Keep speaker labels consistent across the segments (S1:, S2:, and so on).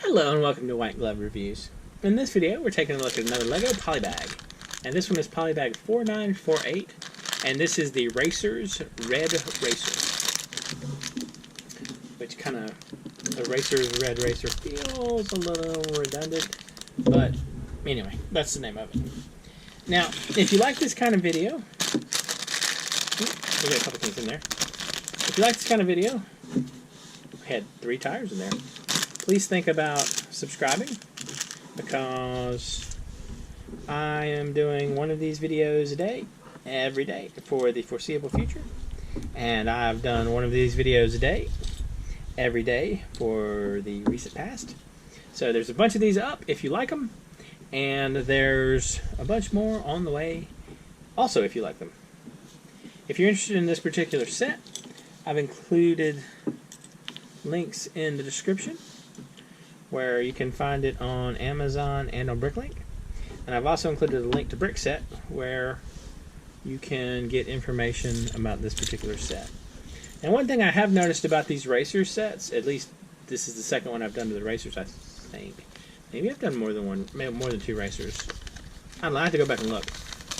S1: Hello and welcome to White Glove Reviews. In this video we're taking a look at another LEGO Polybag. And this one is Polybag 4948, and this is the Racers Red Racer. Which kind of, the Racers Red Racer feels a little redundant, but anyway, that's the name of it. Now, if you like this kind of video, we got a couple things in there. If you like this kind of video, I had 3 tires in there. Please think about subscribing, because I am doing one of these videos a day, every day, for the foreseeable future. And I've done one of these videos a day, every day, for the recent past. So there's a bunch of these up if you like them, and there's a bunch more on the way also if you like them. If you're interested in this particular set, I've included links in the description where you can find it on Amazon and on Bricklink. And I've also included a link to Brickset where you can get information about this particular set. And one thing I have noticed about these racer sets, at least this is the second one I've done to the racers, I think. Maybe I've done more than one, maybe more than 2 racers. I don't know, I have to go back and look.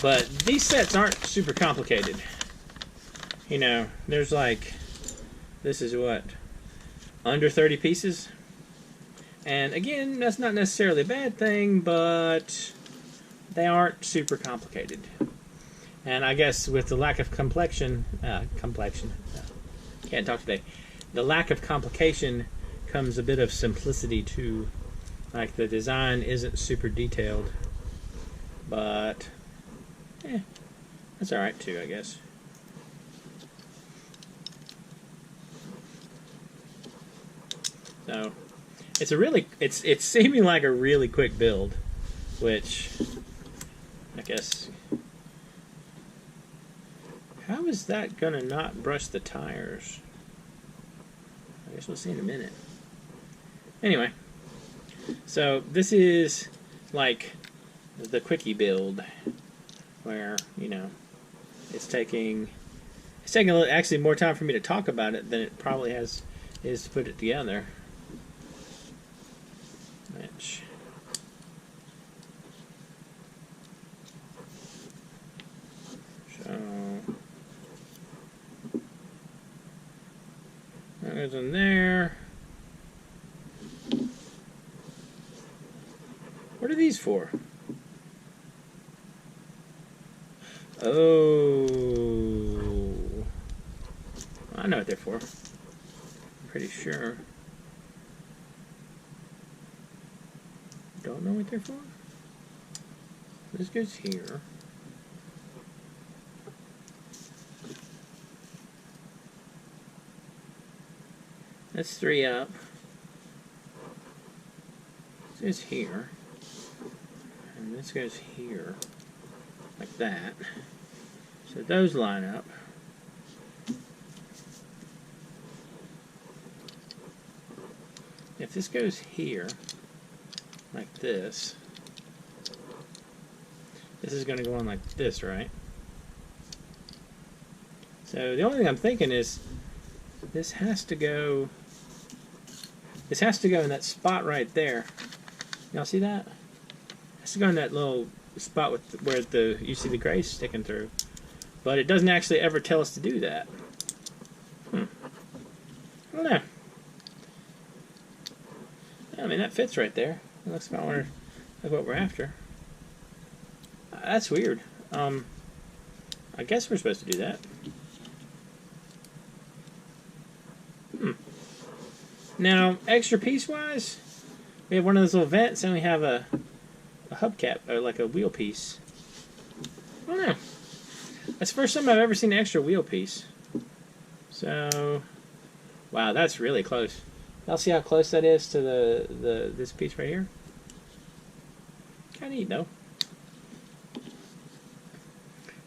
S1: But these sets aren't super complicated. You know, there's like, this is what, under 30 pieces? And again, that's not necessarily a bad thing, but they aren't super complicated. And I guess with the lack of can't talk today. The lack of complication comes a bit of simplicity too. Like the design isn't super detailed, but that's alright too, I guess. So it's seeming like a really quick build, which I guess, how is that gonna not brush the tires? I guess we'll see in a minute. Anyway, so this is like the quickie build where, you know, it's taking actually more time for me to talk about it than it probably is to put it together. Which, so that goes in there. What are these for? Oh, I know what they're for. I'm pretty sure. Don't know what they're for. This goes here. That's 3 up. This goes here. And this goes here. Like that. So those line up. If this goes here, like this is going to go on like this, right? So the only thing I'm thinking is this has to go in that spot right there. Y'all see that? It has to go in that little spot with where you see the gray sticking through. But it doesn't actually ever tell us to do that. I don't know. I mean, that fits right there. It looks about like what we're after. That's weird. I guess we're supposed to do that. Now, extra piece-wise, we have one of those little vents, and we have a hubcap, or like a wheel piece. I don't know. That's the first time I've ever seen an extra wheel piece. So, wow, that's really close. Y'all see how close that is to this piece right here? Kind of neat, though.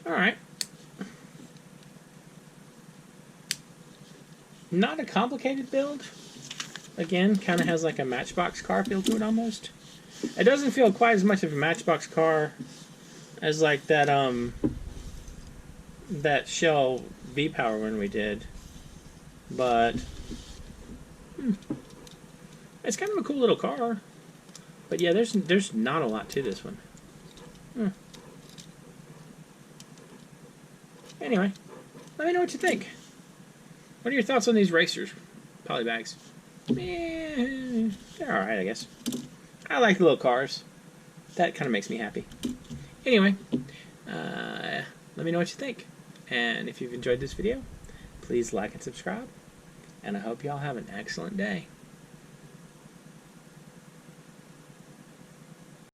S1: Alright. Not a complicated build. Again, kind of has like a Matchbox car feel to it almost. It doesn't feel quite as much of a Matchbox car as like that Shell V-Power one we did. But It's kind of a cool little car. But yeah, there's not a lot to this one. Anyway, let me know what you think. What are your thoughts on these racers, Polybags? They're alright, I guess. I like the little cars. That kind of makes me happy. Anyway, let me know what you think. And if you've enjoyed this video, please like and subscribe. And I hope y'all have an excellent day.